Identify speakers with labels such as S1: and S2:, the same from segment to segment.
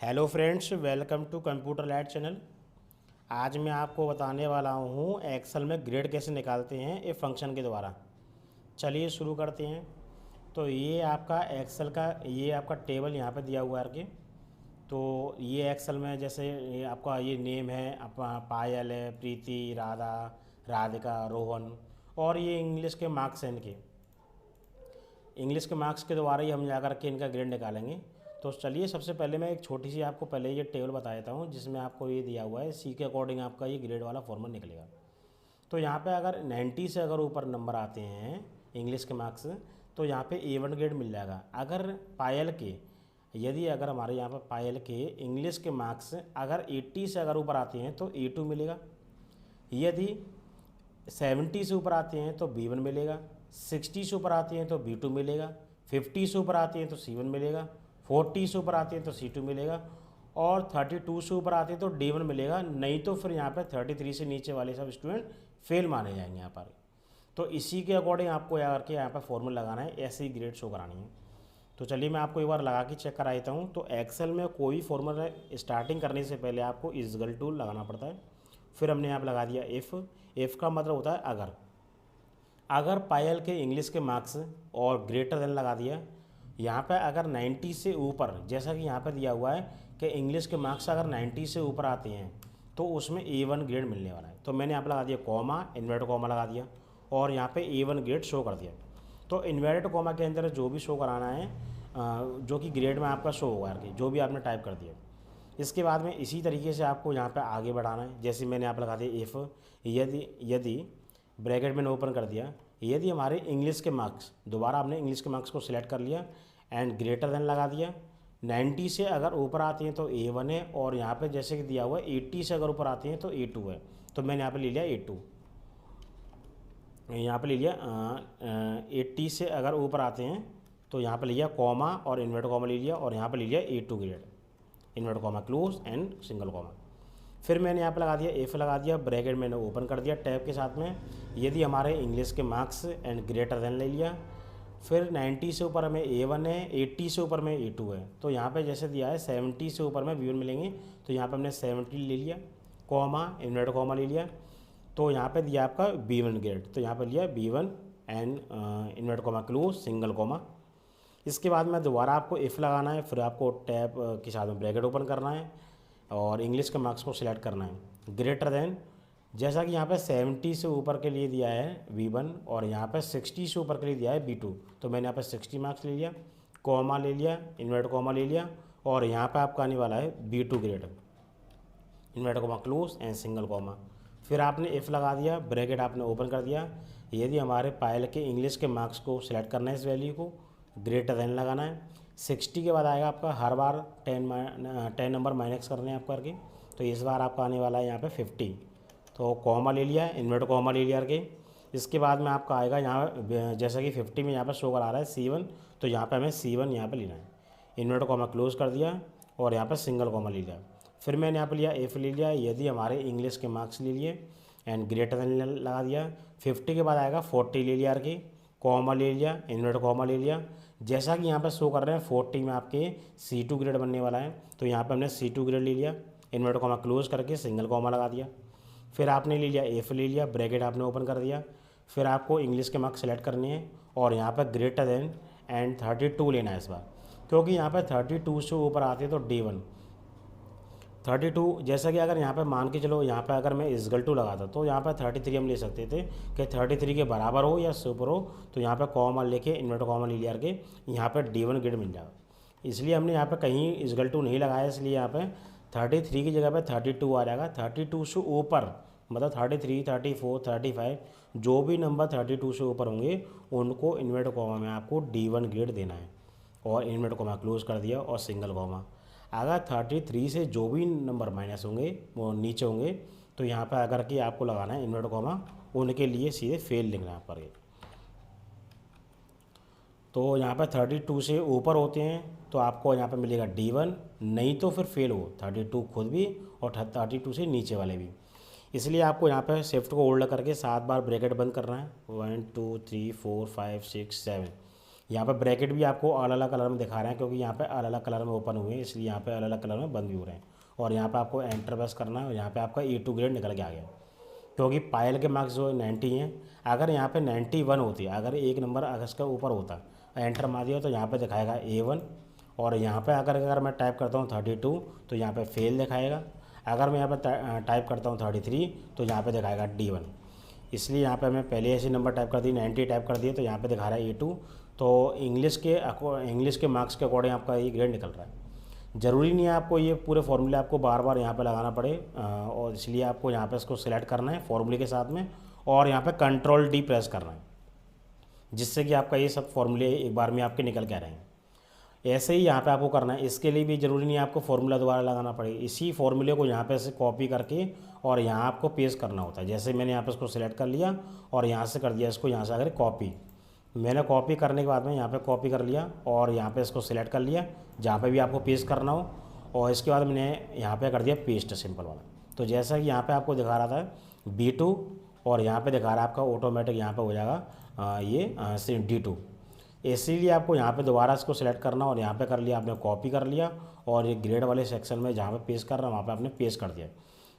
S1: Hello friends, welcome to computer lab channel. आज मैं आपको बताने वाला हूँ एक्सेल में ग्रेड कैसे निकालते हैं ए फंक्शन के द्वारा। चलिए शुरू करते हैं। तो ये आपका एक्सेल का ये आपका टेबल यहाँ पे दिया हुआ है करके। तो ये एक्सेल में जैसे ये आपका ये नेम है, आपका पायल है, प्रीति, राधा, राधिका, रोहन, और ये इंग्लिश के मार्क्स हैं इनके। इंग्लिश के मार्क्स के द्वारा ही हम जा कर के इनका ग्रेड निकालेंगे। तो चलिए सबसे पहले मैं एक छोटी सी आपको पहले ये टेबल बता देता हूँ जिसमें आपको ये दिया हुआ है, सी के अकॉर्डिंग आपका ये ग्रेड वाला फॉर्मूला निकलेगा। तो यहाँ पे अगर 90 से अगर ऊपर नंबर आते हैं इंग्लिश के मार्क्स, तो यहाँ पे A1 ग्रेड मिल जाएगा। अगर पायल के यदि अगर हमारे यहाँ पर पायल के इंग्लिश के मार्क्स अगर 80 से अगर ऊपर आते हैं तो A2 मिलेगा। यदि 70 से ऊपर आते हैं तो B1 मिलेगा, 60 से ऊपर आते हैं तो B2 मिलेगा, 50 से ऊपर आते हैं तो C1 मिलेगा, 40 से ऊपर आते हैं तो C2 मिलेगा, और 32 से ऊपर आते हैं तो D1 मिलेगा। नहीं तो फिर यहाँ पे 33 से नीचे वाले सब स्टूडेंट फेल माने जाएंगे यहाँ पर। तो इसी के अकॉर्डिंग आपको यहाँ पर फॉर्मूला लगाना है, ऐसे ही ग्रेड शो करानी है। तो चलिए मैं आपको एक बार लगा के चेक करा देता हूँ। तो एक्सेल में कोई फॉर्मूला स्टार्टिंग करने से पहले आपको इजगल टूल लगाना पड़ता है। फिर हमने यहाँ पर लगा दिया एफ़ का मतलब होता है अगर पायल के इंग्लिश के मार्क्स और ग्रेटर देन लगा दिया। यहाँ पे अगर 90 से ऊपर, जैसा कि यहाँ पे दिया हुआ है कि इंग्लिश के मार्क्स अगर 90 से ऊपर आते हैं तो उसमें A1 ग्रेड मिलने वाला है। तो मैंने यहाँ पे लगा दिया कॉमा, इन्वर्टेड कॉमा लगा दिया और यहाँ पे A1 ग्रेड शो कर दिया। तो इन्वर्टेड कॉमा के अंदर जो भी शो कराना है, जो कि ग्रेड में आपका शो होगा कि जो भी आपने टाइप कर दिया। इसके बाद में इसी तरीके से आपको यहाँ पे आगे बढ़ाना है। जैसे मैंने यहाँ पर लगा दिया इफ़, यदि ब्रैकेट में ओपन कर दिया, यदि हमारे इंग्लिश के मार्क्स, दोबारा आपने इंग्लिश के मार्क्स को सिलेक्ट कर लिया एंड ग्रेटर देन लगा दिया। 90 से अगर ऊपर आते हैं तो A1 है, और यहाँ पे जैसे कि दिया हुआ है 80 से अगर ऊपर आते हैं तो A2 है। तो मैंने यहाँ पे ले लिया A2, यहाँ पे ले लिया 80 से अगर ऊपर आते हैं तो यहाँ पे ले लिया कॉमा और इन्वर्ट कॉमा ले लिया, और यहाँ पे ले लिया A2 grade, invert comma close and single comma. फिर मैंने यहाँ पे लगा दिया एफ लगा दिया, ब्रैकेट मैंने ओपन कर दिया टैब के साथ में। यदि हमारे इंग्लिश के मार्क्स एंड ग्रेटर देन ले लिया। फिर 90 से ऊपर हमें A1 है, 80 से ऊपर में A2 है। तो यहाँ पे जैसे दिया है 70 से ऊपर में B1 मिलेंगे, तो यहाँ पे हमने 70 ले लिया, कॉमा इन्वर्ट कॉमा ले लिया। तो यहाँ पे दिया आपका B1 ग्रेड, तो यहाँ पर लिया B1 and invert comma close single comma. इसके बाद में दोबारा आपको इफ़ लगाना है, फिर आपको टैब के साथ में ब्रैकेट ओपन करना है और इंग्लिश के मार्क्स को सिलेक्ट करना है। ग्रेटर देन, जैसा कि यहाँ पे 70 से ऊपर के लिए दिया है B1 और यहाँ पे 60 से ऊपर के लिए दिया है B2, तो मैंने यहाँ पे 60 मार्क्स ले लिया, कॉमा ले लिया, इन्वर्ट कॉमा ले लिया, और यहाँ पे आपका आने वाला है B2 grade, invert comma close and single comma. फिर आपने इफ़ लगा दिया, ब्रैकेट आपने ओपन कर दिया। यदि हमारे पायल के इंग्लिश के मार्क्स को सिलेक्ट करना है, इस वैल्यू को ग्रेटर देन लगाना है। 60 के बाद आएगा आपका हर बार 10 नंबर माइनस करने हैं आप करके। तो इस बार आपका आने वाला है यहाँ पे 50, तो कॉमा ले लिया, इन्वर्ट कॉमा ले लिया करके। इसके बाद में आपका आएगा यहाँ, जैसा कि 50 में यहाँ पर शो करा रहा है C1, तो यहाँ पे हमें C1 यहाँ पे लेना है। इन्वर्ट कॉमा क्लोज कर दिया और यहाँ पर सिंगल कॉमा ले लिया। फिर मैंने यहाँ पर लिया एफ ले लिया, यदि हमारे इंग्लिश के मार्क्स ले लिए एंड ग्रेटर देन लगा दिया। 50 के बाद आएगा 40 ले लिया करके, कॉमा ले लिया, इन्वर्ट कॉमा ले लिया। जैसा कि यहाँ पर शो कर रहे हैं 40 में आपके C2 ग्रेड बनने वाला है, तो यहाँ पे हमने C2 ग्रेड ले लिया, इन्वर्ट कॉमा क्लोज करके सिंगल कॉमा लगा दिया। फिर आपने ले लिया एफ ले लिया, ब्रैकेट आपने ओपन कर दिया। फिर आपको इंग्लिश के मार्क्स सेलेक्ट करने हैं और यहाँ पर ग्रेटर देन एंड 32 लेना है इस बार, क्योंकि यहाँ पर 32 से ऊपर आते हैं तो D1 32। जैसा कि अगर यहाँ पे मान के चलो, यहाँ पे अगर मैं इजगल टू लगाता तो यहाँ पे 33 हम ले सकते थे कि 33 के बराबर हो या सुपर हो, तो यहाँ पे कॉमा लेके इन्वर्ट कॉमा ले लिया करके यहाँ पे D1 ग्रेड मिल जाएगा। इसलिए हमने यहाँ पे कहीं इजगल टू नहीं लगाया, इसलिए यहाँ पे 33 की जगह पे 32 आ जाएगा। 32 से ऊपर मतलब 33, 34, 35 जो भी नंबर 32 से ऊपर होंगे उनको इन्वर्ट कॉमा में आपको D1 ग्रेड देना है, और इन्वर्ट कॉमा क्लोज कर दिया और सिंगल कॉमा। अगर 33 से जो भी नंबर माइनस होंगे वो नीचे होंगे, तो यहाँ पर अगर कि आपको लगाना है इन्वर्ट कॉमा, उनके लिए सीधे फेल लिखना है पर। तो यहाँ पर 32 से ऊपर होते हैं तो आपको यहाँ पर मिलेगा D1, नहीं तो फिर फेल हो 32 खुद भी और 32 से नीचे वाले भी। इसलिए आपको यहाँ पर शिफ्ट को होल्ड करके 7 बार ब्रैकेट बंद करना है, 1 2 3 4 5 6 7। यहाँ पे ब्रैकेट भी आपको अलग अलग कलर में दिखा रहे हैं, क्योंकि यहाँ पे अलग अलग कलर में ओपन हुए हैं, इसलिए यहाँ पे अलग अलग कलर में बंद भी हो रहे हैं। और यहाँ पे आपको एंटर प्रेस करना है और यहाँ पे आपका E2 ग्रेड निकल के आ गया, क्योंकि पायल के मार्क्स जो 90 हैं। अगर यहाँ पे 91 होती है, अगर एक नंबर अगर इसका ऊपर होता, एंटर मार दिया तो यहाँ पे दिखाएगा A1। और यहाँ पे अगर मैं टाइप करता हूँ 32 तो यहाँ पे फेल दिखाएगा। अगर मैं यहाँ पे टाइप करता हूँ 33 तो यहाँ पे दिखाएगा D1। इसलिए यहाँ पे मैं पहले ऐसे नंबर टाइप कर दी, 90 टाइप कर दिए, तो यहाँ पे दिखा रहा है A2। तो इंग्लिश के मार्क्स के अकॉर्डिंग आपका ये ग्रेड निकल रहा है। ज़रूरी नहीं है आपको ये पूरे फॉर्मूले आपको बार बार यहाँ पे लगाना पड़े, और इसलिए आपको यहाँ पे इसको सिलेक्ट करना है फॉर्मूले के साथ में, और यहाँ पे Ctrl+D प्रेस करना है, जिससे कि आपका ये सब फॉर्मूले एक बार में आपके निकल के आ रहे हैं। ऐसे ही यहाँ पे आपको करना है। इसके लिए भी ज़रूरी नहीं है आपको फॉर्मूला दोबारा लगाना पड़े, इसी फॉर्मूले को यहाँ पे से कॉपी करके और यहाँ आपको पेस्ट करना होता है। जैसे मैंने यहाँ पे इसको सिलेक्ट कर लिया और यहाँ से कर दिया इसको, यहाँ से अगर कॉपी, मैंने कॉपी करने के बाद में यहाँ पे कॉपी कर लिया और यहाँ पे इसको सिलेक्ट कर लिया जहाँ पे भी आपको पेस्ट करना हो, और इसके बाद मैंने यहाँ पे कर दिया पेस्ट सिंपल वाला। तो जैसा कि यहाँ पे आपको दिखा रहा था B2 और यहाँ पे दिखा रहा है आपका ऑटोमेटिक यहाँ पे हो जाएगा ये D2। इसीलिए आपको यहाँ पे दोबारा इसको सिलेक्ट करना और यहाँ पे कर लिया आपने कॉपी कर लिया, और ये ग्रेड वाले सेक्शन में जहाँ पे पेस्ट कर रहा है वहाँ पे आपने पेस्ट कर दिया।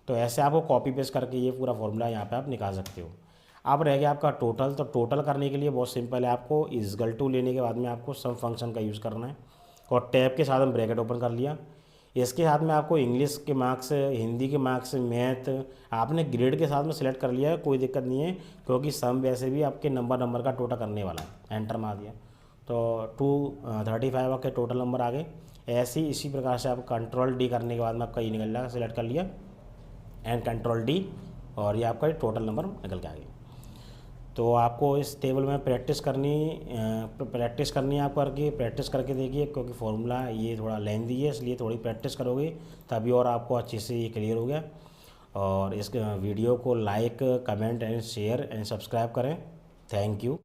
S1: तो ऐसे आपको कॉपी पेस्ट करके ये पूरा फॉर्मूला यहाँ पे आप निकाल सकते हो। अब रह गया आपका टोटल। तो टोटल करने के लिए बहुत सिंपल है, आपको इक्वल टू लेने के बाद में आपको सम फंक्शन का यूज़ करना है, और टैब के साथ हम ब्रैकेट ओपन कर लिया। इसके साथ में आपको इंग्लिश के मार्क्स, हिंदी के मार्क्स, मैथ आपने ग्रेड के साथ में सिलेक्ट कर लिया है, कोई दिक्कत नहीं है, क्योंकि सम वैसे भी आपके नंबर का टोटल करने वाला है। एंटर मार दिया तो 235 आपके टोटल नंबर आ गए। ऐसे ही इसी प्रकार से आप Ctrl+D करने के बाद में आपका ये निकल रहा है, सिलेक्ट कर लिया एंड Ctrl+D, और ये आपका टोटल नंबर निकल के आ गया। तो आपको इस टेबल में प्रैक्टिस करनी है आप करके, प्रैक्टिस करके देखिए, क्योंकि फॉर्मूला ये थोड़ा लेंथी है, इसलिए थोड़ी प्रैक्टिस करोगे तभी और आपको अच्छे से ये क्लियर हो गया। और इस वीडियो को like, comment and share and subscribe करें। Thank you.